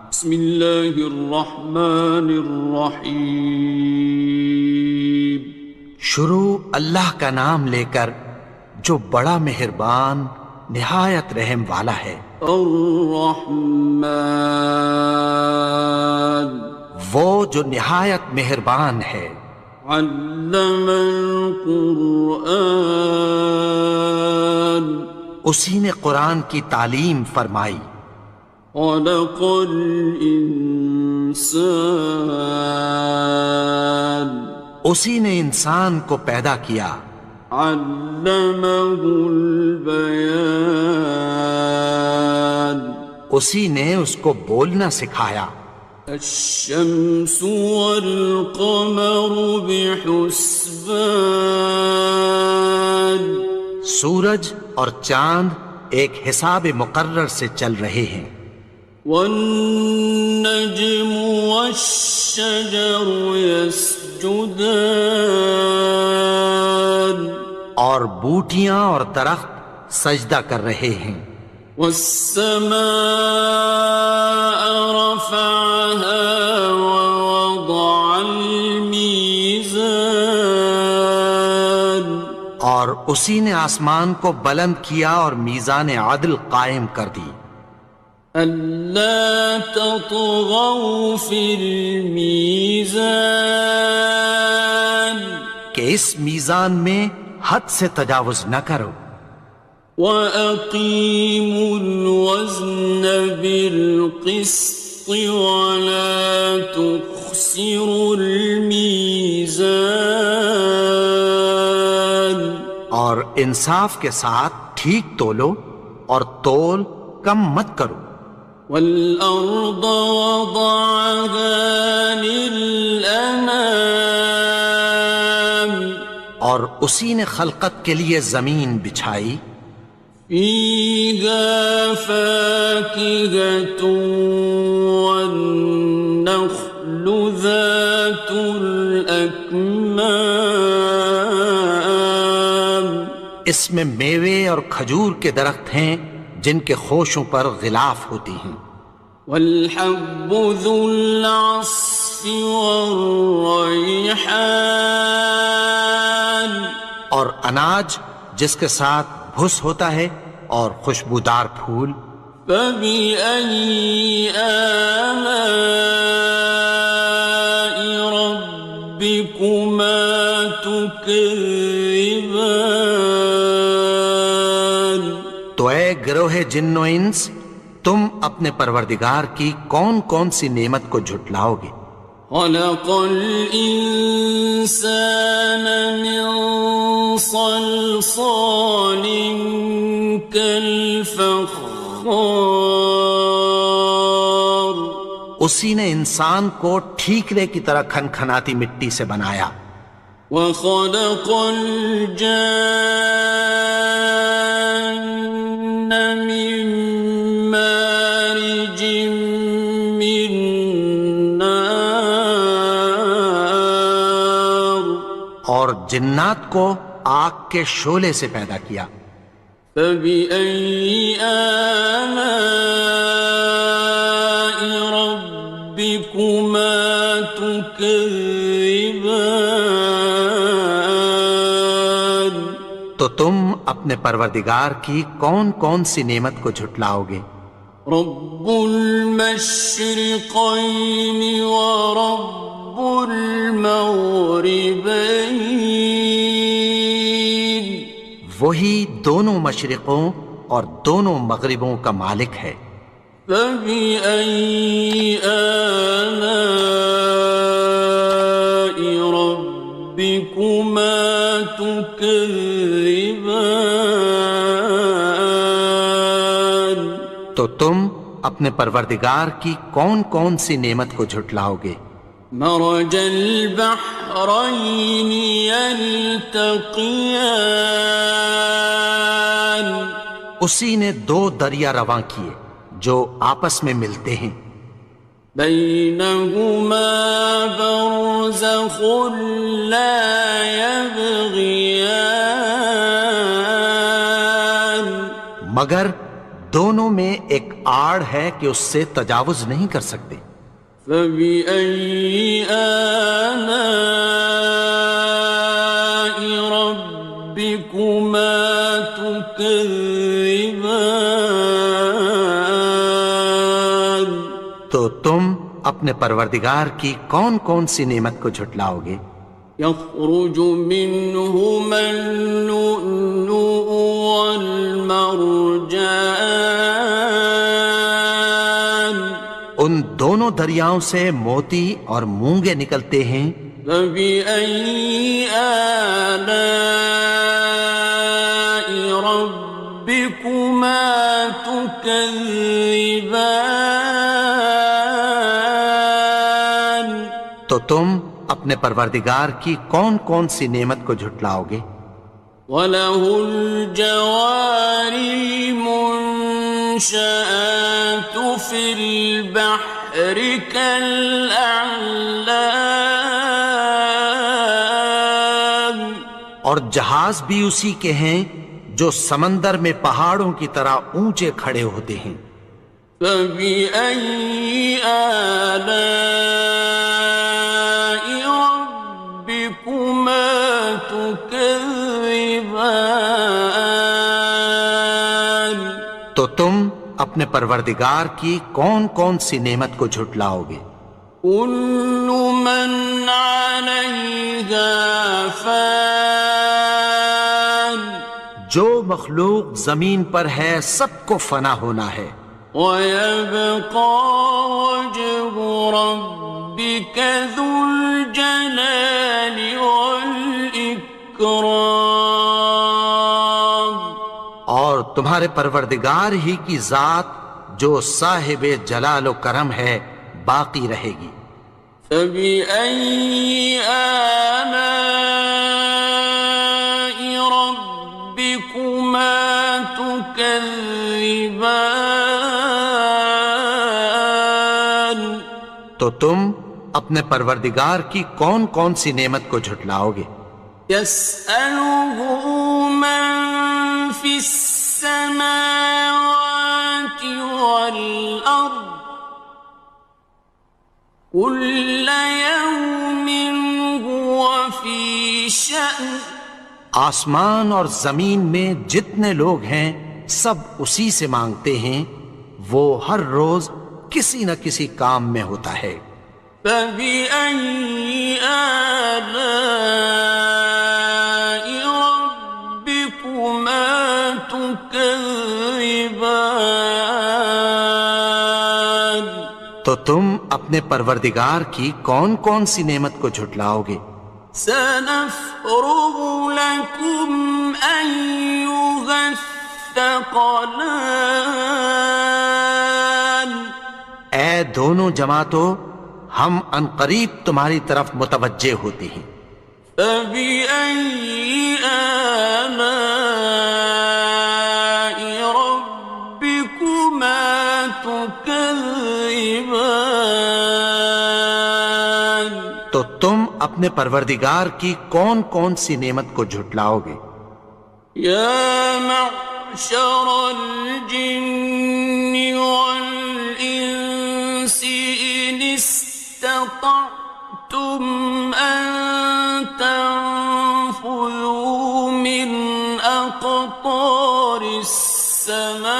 بسم اللہ الرحمن الرحیم۔ شروع اللہ کا نام لے کر جو بڑا مہربان نہایت رحم والا ہے۔ الرحمن، وہ جو نہایت مہربان ہے۔ علم القرآن، اسی نے قرآن کی تعلیم فرمائی۔ خلق الانسان، اسی نے انسان کو پیدا کیا۔ علمہ البیان، اسی نے اس کو بولنا سکھایا۔ الشمس والقمر بحسبان، سورج اور چاند ایک حساب مقرر سے چل رہے ہیں۔ والنجم والشجر يسجدان، اور بوٹیاں اور درخت سجدہ کر رہے ہیں۔ والسماء رفعها ووضع الميزان، اور اسی نے آسمان کو بلند کیا اور میزان عدل قائم کر دی۔ ألا تطغوا في الميزان، کہ اس میزان میں حد سے تجاوز نہ کرو۔ وَأَقِيمُوا الْوَزْنَ بِالْقِسْطِ وَلَا تُخْسِرُوا الْمِيزَانَ، اور انصاف کے ساتھ ٹھیک تولو اور تول کم مت کرو۔ وَالْأَرْضَ وَضَعَهَا لِلْأَنَامِ، اور اسی نے خلقت کے لیے زمین بچھائی۔ فِيهَا فَاكِهَةٌ وَالنَّخْلُ ذَاتُ الْأَكْمَامِ، اس میں میوے اور کھجور کے درخت ہیں جن کے خوشوں پر غلاف ہوتی ہیں۔ وَالْحَبُّ ذُو الْعَصْفِ وَالرَّيْحَانِ، اور اناج جس کے ساتھ بھس ہوتا ہے اور خوشبودار پھول۔ فَبِأَيِّ آلَاءِ رَبِّكُمَا تُكَذِّبَانِ، تو اے گروہ جن و انس، تم اپنے پروردگار کی کون کون سی نعمت کو جھٹلاؤ گے؟ خَلَقَ الْإِنسَانَ مِنْ صَلْصَالٍ كَالْفَخَّارِ، اسی نے انسان کو ٹھیکرے کی طرح کھنکھناتی مٹی سے بنایا۔ وَخَلَقَ الْجَانَّ مِن مَّارِجٍ مِّن نَّارٍ، اور جنات کو آگ کے شعلے سے پیدا کیا۔ فَبِأَيِّ آلَاءِ رَبِّكُمَا تُكَذِّبَانِ، تو تم اپنے پروردگار کی کون کون سی نعمت کو جھٹلاؤ گے؟ رب المشرقين ورب المغربين، وہی دونوں مشرقوں اور دونوں مغربوں کا مالک ہے۔ فَبِأَيِّ آلَاءِ رَبِّكُمَا تُكَذِّبَانِ، تو تم اپنے پروردگار کی کون کون سی نعمت کو جھٹلاؤ گے؟ مرج البحرين يلتقيان، اسی نے دو دریا رواں کیے جو آپس میں ملتے ہیں۔ بينهما برزخ لا يبغيان، مگر دونوں میں ایک آڑ ہے کہ اس سے تجاوز نہیں کر سکتے۔ فبأي آلاء ربكما تكذبان؟ تو تم اپنے پروردگار کی کون کون سی نعمت کو جھٹلاؤ گے؟ يخرج منهما اللؤلؤ والمرجان ان دونوں دریاؤں سے موتی اور مونگے نکلتے ہیں۔ فبأي آلاء ربكما تكذبان؟ تو تم اپنے پروردگار کی کون کون سی نعمت کو جھٹلاؤ گے؟ وَلَهُ الْجَوَارِ الْمُنشَآتُ فِي الْبَحْرِ كَالْأَعْلَامِ، اور جہاز بھی اسی کے ہیں جو سمندر میں پہاڑوں کی طرح اونچے کھڑے ہوتے ہیں۔ فَبِأَيِّ آلَاءِ رَبِّكُمَا تُكَذِّبَانِ؟ تو تم اپنے پروردگار کی کون کون سی نعمت کو جھٹلاؤ گے؟ كُلُّ مَنْ عَلَيْهَا فَانٍ، جو مخلوق زمین پر ہے سب کو فنا ہونا ہے۔ وَيَبْقَى وَجْهُ رَبِّكَ ذُو الْجَلَالِ وَالْإِكْرَامِ، اور تمہارے پروردگار ہی کی ذات جو صاحب جلال و کرم ہے باقی رہے گی۔ فَبِأَيِّ آلَاءِ رَبِّكُمَا تُكَذِّبَانِ؟ تو تم اپنے پروردگار کی کون کون سی نعمت کو جھٹلاؤ گے؟ يَسْأَلُهُ مَن فِي السَّمَاوَاتِ وَالْأَرْضِ كُلَّ يَوْمٍ هُوَ فِي شَأْنٍ، آسمان اور زمین میں جتنے لوگ ہیں سب اسی سے مانگتے ہیں، وہ ہر روز کسی نہ کسی کام میں ہوتا ہے۔ فَبِأَيِّ آلَاءِ رَبِّكُمَا تُكَذِّبَانِ؟ تو تم اپنے پروردگار کی کون کون سی نعمت کو جھٹلاؤ گے؟ سَنَفْرُغُ لَكُمْ أَيُّهَ الثَّقَلَانِ، اے دونوں جماعتوں، ہم عنقریب تمہاری طرف متوجہ ہوتے ہیں۔ فَبِأَيِّ آلَاءِ رَبِّكُمَا تُكَذِّبَانِ؟ تو تم اپنے پروردگار کی کون کون سی نعمت کو جھٹلاؤ گے؟ يَا مَعْشَرَ الْجِنِّ وَالْإِنسِ إِنِ اسْتَطَعْتُمْ أَن تَنفُذُوا مِنْ أَقْطَارِ السَّمَاوَاتِ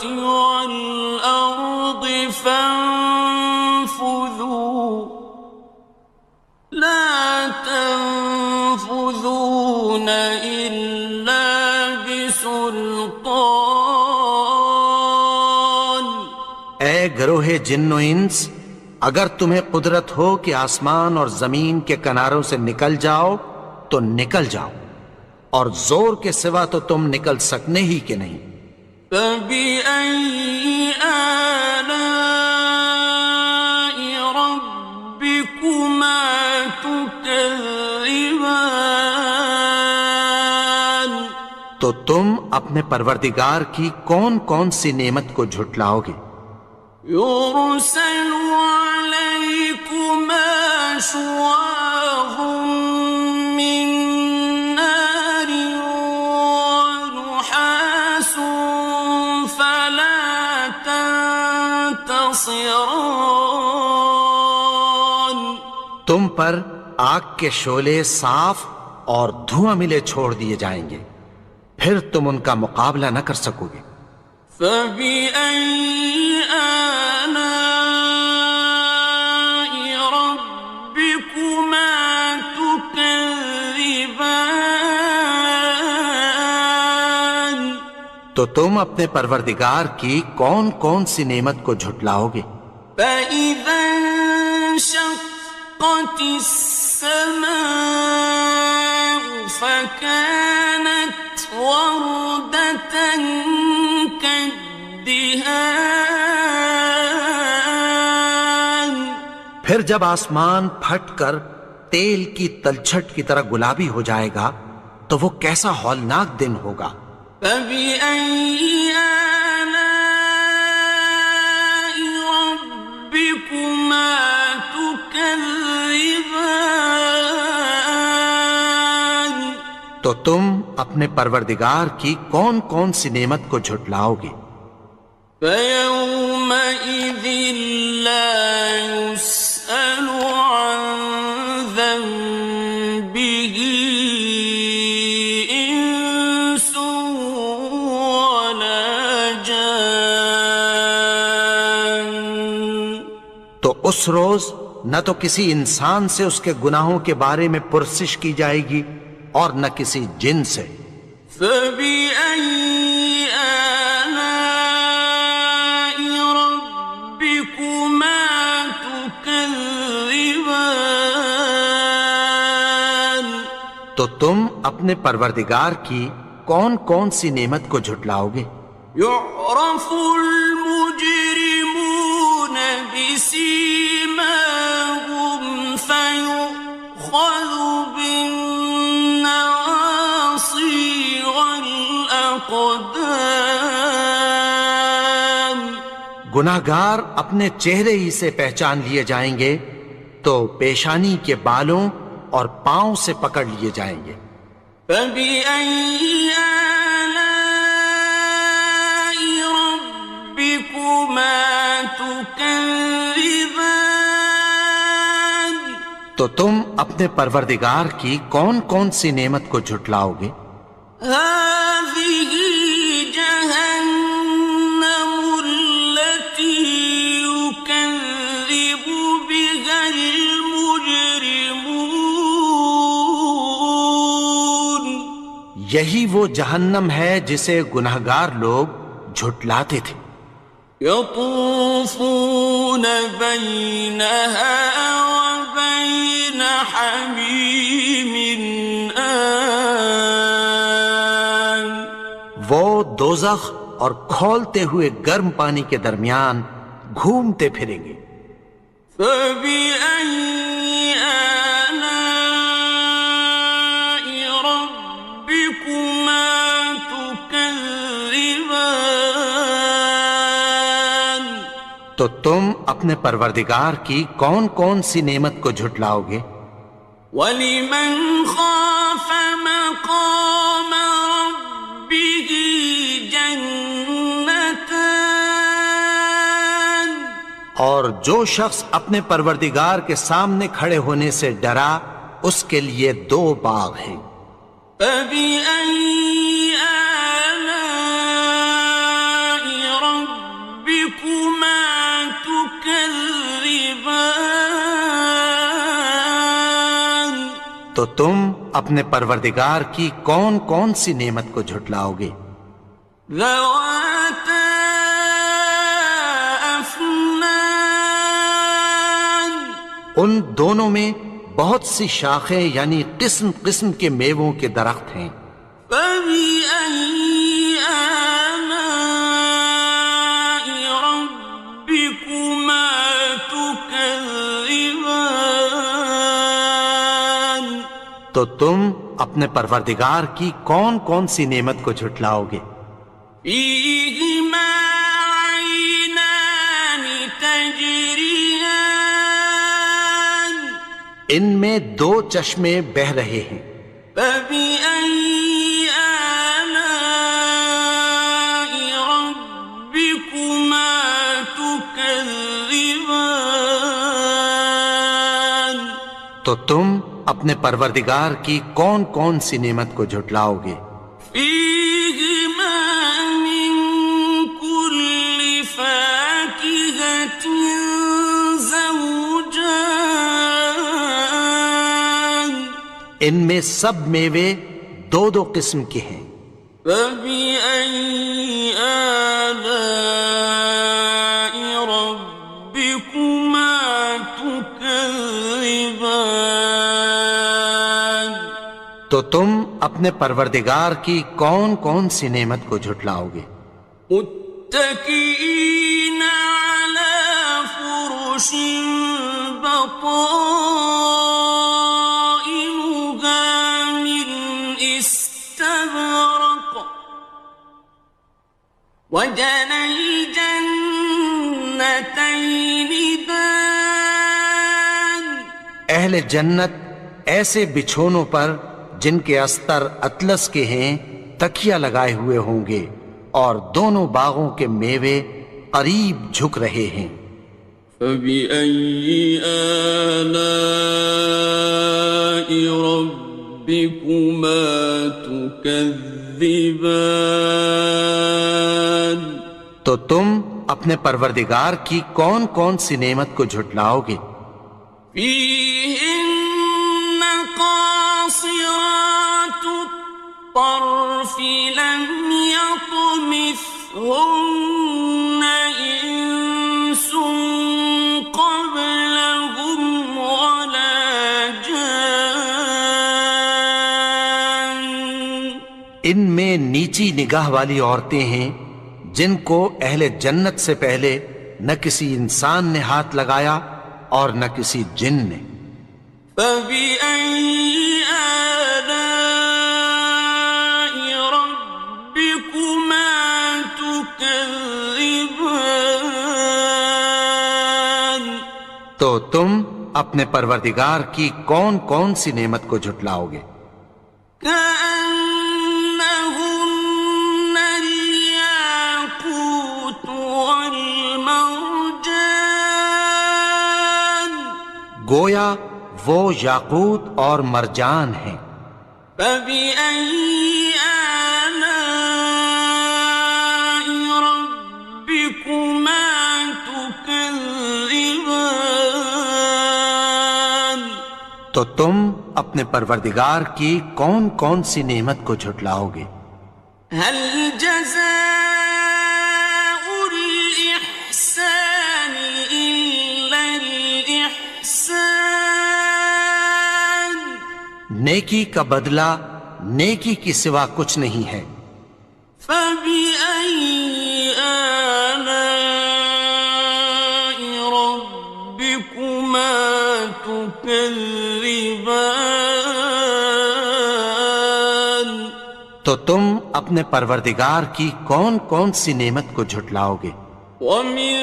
وَالْأَرْضِ فَانفُذُوا لَا تَنفُذُونَ إِلَّا بِسُلْطَانٍ۔ اے گروہ جن و انس، اگر تمہیں قدرت ہو کہ آسمان اور زمین کے کناروں سے نکل جاؤ تو نکل جاؤ، اور زور کے سوا تو تم نکل سکنے ہی کہ نہیں۔ فَبِأَيِّ آلَاءِ رَبِّكُمَا تُكَذِّبَانِ؟ تو تم اپنے پروردگار کی کون کون سی نعمت کو جھٹلاؤ گے؟ يُرْسَلُ عَلَيْكُمَا شُوَاظٌ مِّن نَّارٍ وَنُحَاسٌ ناصران. تم پر آگ کے شعلے صاف اور دھواں ملے چھوڑ دیے جائیں گے، پھر تم ان کا مقابلہ نہ کر سکو گے۔ فَبِأَيِّ آلَاءِ رَبِّكُمَا تُكَذِّبَانِ. تو تم اپنے پروردگار کی کون کون سی نعمت کو جھٹلاؤ گے؟ فَإِذَا انشَقَّتِ السَّمَاءُ فَكَانَتْ وَرْدَةً كَالدِّهَانِ. پھر جب آسمان پھٹ کر تیل کی تلچھٹ کی طرح گلابی ہو جائے گا تو وہ کیسا ہولناک دن ہوگا۔ فَبِأَيِّ آلَاءِ رَبِّكُمَا تُكَذِّبَانِ. تو تم اپنے پروردگار کی کون کون سی نعمت کو جھٹلاؤ گے؟ فَيَوْمَئِذٍ لَا يُسْأَلُ عَنْ ذَنبِهِ إِنسٌ وَلَا جَانٌ. تو اس روز نہ تو کسی انسان سے اس کے گناہوں کے بارے میں پرسش کی جائے گی اور نہ کسی جن سے۔ فَبِأَيِّ آلَاءِ رَبِّكُمَا تُكَذِّبَانِ. تو تم اپنے پروردگار کی کون کون سی نعمت کو جھٹلاؤ گے؟ يُعْرَفُ الْمُجْرِمُونَ بِسِيمَاهُمْ فَيُؤْخَذُ بِالنَّوَاصِي وَالْأَقْدَامِ. گناہگار اپنے چہرے ہی سے پہچان لیے جائیں گے تو پیشانی کے بالوں اور پاؤں سے پکڑ لیے جائیں گے۔ فَبِأَيِّ آلَاءِ رَبِّكُمَا تُكَذِّبَانِ. تو تم اپنے پروردگار کی کون کون سی نعمت کو جھٹلاؤ گے؟ هَٰذِهِ جَهَنَّمُ الَّتِي يُكَذِّبُ بِهَا الْمُجْرِمُونَ. یہی وہ جہنم ہے جسے گناہگار لوگ جھٹلاتے تھے۔ يَطُوفُونَ بَيْنَهَا وَبَيْنَ حَمِيمٍ آنٍ. وہ دوزخ اور کھولتے ہوئے گرم پانی کے درمیان گھومتے پھریں گے۔ فَبِأَيِّ آلَاءِ رَبِّكُمَا تُكَذِّبَانِ. تو تم اپنے پروردگار کی کون کون سی نعمت کو جھٹلاؤ گے؟ وَلِمَنْ خَافَ مَقَامَ رَبِّهِ جَنَّتَانِ. اور جو شخص اپنے پروردگار کے سامنے کھڑے ہونے سے ڈرا اس کے لیے دو باغ ہیں۔ فَبِأَيِّ آلَاءِ رَبِّكُمَا تُكَذِّبَانِ. تو تم اپنے پروردگار کی کون کون سی نعمت کو جھٹلاؤ گے؟ ذَوَاتَا أَفْنَانٍ. ان دونوں میں بہت سی شاخیں یعنی قسم قسم کے میووں کے درخت ہیں۔ فَبِأَيِّ آلَاءِ رَبِّكُمَا تُكَذِّبَانِ. تو تم اپنے پروردگار کی کون کون سی نعمت کو جھٹلاؤ گے؟ فِيهِمَا عَيْنَانِ تَجْرِيَانِ. ان میں دو چشمے بہہ رہے ہیں۔ فَبِأَيِّ آلَاءِ رَبِّكُمَا تُكَذِّبَانِ. تكذبان تو تم اپنے پروردگار کی کون کون سی نعمت کو جھٹلاؤ گے؟ فيهما من كل فاكهة زوجان ان میں سب میوے دو دو قسم کے ہیں۔ فبأي آلاء ربكما تكذبان تو تم اپنے پروردگار کی کون کون سی نعمت کو جھٹلاؤ گے؟ متكئين على فرش بطائنها من استبرق وجنى الجنتين دان اہل جنت ایسے بچھونوں پر جن کے استر اطلس کے ہیں تکیہ لگائے ہوئے ہوں گے، اور دونوں باغوں کے میوے قریب جھک رہے ہیں۔ فبأي آلاء ربكما تكذبان تو تم اپنے پروردگار کی کون کون سی نعمت کو جھٹلاؤ گے؟ فيهن قاصرات الطرف لم يطمثهن إنس قبلهم ولا جان ان میں نیچی نگاہ والی عورتیں ہیں جن کو اہل جنت سے پہلے نہ کسی انسان نے ہاتھ لگایا اور نہ کسی جن نے۔ فبأي آلاء ربكما تكذبان تو تم اپنے پروردگار کی کون کون سی نعمت کو جھٹلاؤ گے؟ كأنهن الياقوت والمرجان گویا وہ یاقوت اور مرجان ہیں۔ فبأي آلاء ربكما تكذبان تو تم اپنے پروردگار کی کون کون سی نعمت کو جھٹلاؤ گے؟ هل جزاء الإحسان إلا الإحسان نیکی کا بدلہ نیکی کی سوا کچھ نہیں ہے۔ فبأي آلاء ربكما تكذبان تو تم اپنے پروردگار کی کون کون سی نعمت کو جھٹلاؤ گے؟ ومن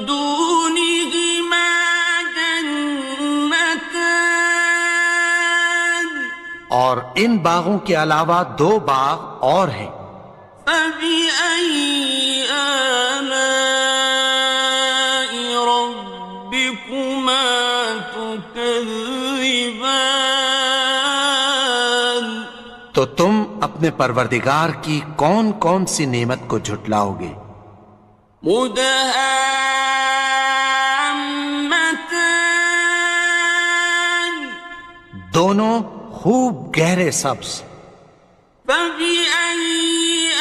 دونهما جنتان اور ان باغوں کے علاوہ دو باغ اور ہیں۔ فبأي آلاء ربكما تكذبان تو تم اپنے پروردگار کی کون کون سی نعمت کو جھٹلاؤ گے؟ مدهامتان دونوں خوب گہرے سبز۔ فبأي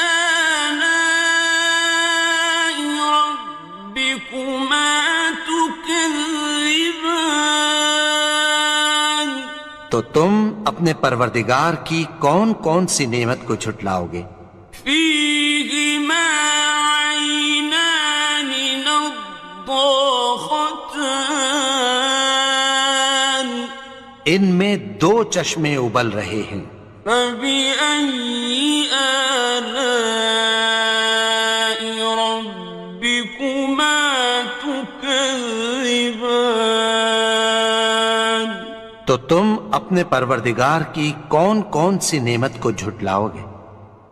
آلاء ربكما تكذبان تو تم اپنے پروردگار کی کون کون سی نعمت کو جھٹلاؤ گے؟ فيهما عينان نضاختان ان میں دو چشمے ابل رہے ہیں۔ فبأي آلاء ربكما تكذبان تو تم اپنے پروردگار کی کون کون سی نعمت کو جھٹلاؤ گے؟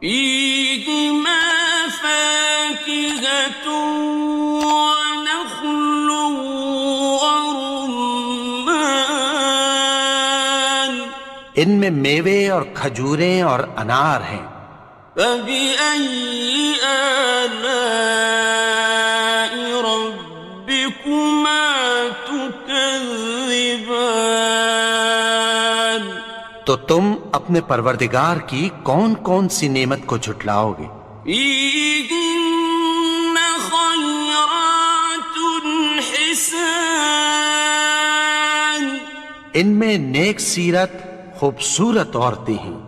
فيهما فاكهة ونخل ان میں میوے اور کھجوریں اور انار ہیں۔ فبأي آلاء ربكما تكذبان؟ تو تم اپنے پروردگار کی کون کون سی نعمت کو جھٹلاؤ گے؟ فيهن خيرات حسان، ان میں نیک سیرت خوبصورت عورتیں ہیں۔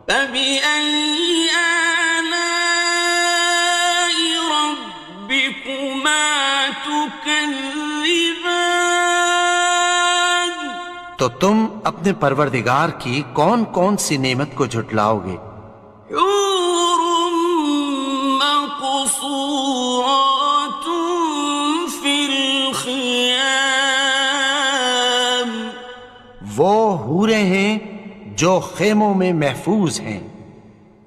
فبأي آلاء ربكما تكذبان؟ تو تم اپنے پروردگار کی کون کون سی نعمت کو جھٹلاؤ گے؟ حور مقصورات في الخيام، وہ حوریں ہیں جو خیموں میں محفوظ ہیں۔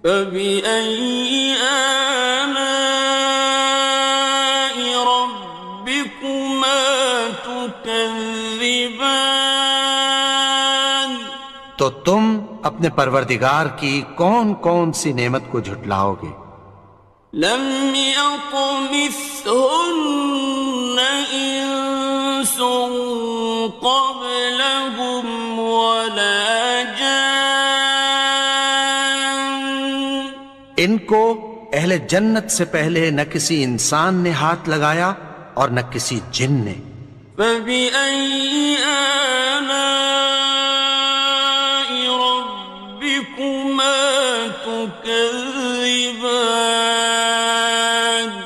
فبأي آلاء ربكما تكذبان؟ تو تم اپنے پروردگار کی کون کون سی نعمت کو جھٹلاؤ گے؟ لم يطمثهن إنس قبلهم ولا جان، ان کو اہل جنت سے پہلے نہ کسی انسان نے ہاتھ لگایا اور نہ کسی جن نے۔ فبأي آلاء ربكما تكذبان؟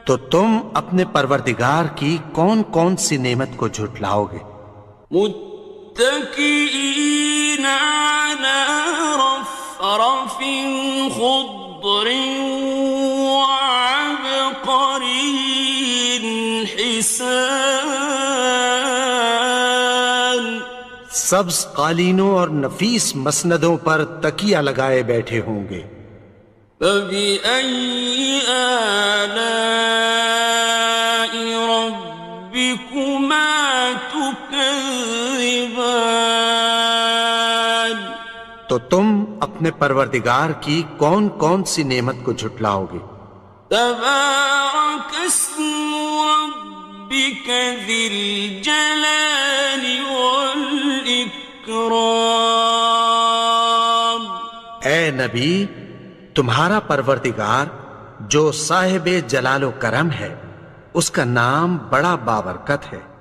تو تم اپنے پروردگار کی کون کون سی نعمت کو جھٹلاؤ گے؟ متكئين على رفرف خضر وعبقري حسان، سبز قالینوں اور نفیس مسندوں پر تکیہ لگائے بیٹھے ہوں گے۔ فبأي آلاء ربكما تكذبان؟ تو تم اپنے پروردگار کی کون کون سی نعمت کو جھٹلاؤ گے؟ تبارك اسم ربك ذي الجلال والإكرام۔ اے نبی، تمہارا پروردگار جو صاحب جلال و کرم ہے، اس کا نام بڑا بابرکت ہے۔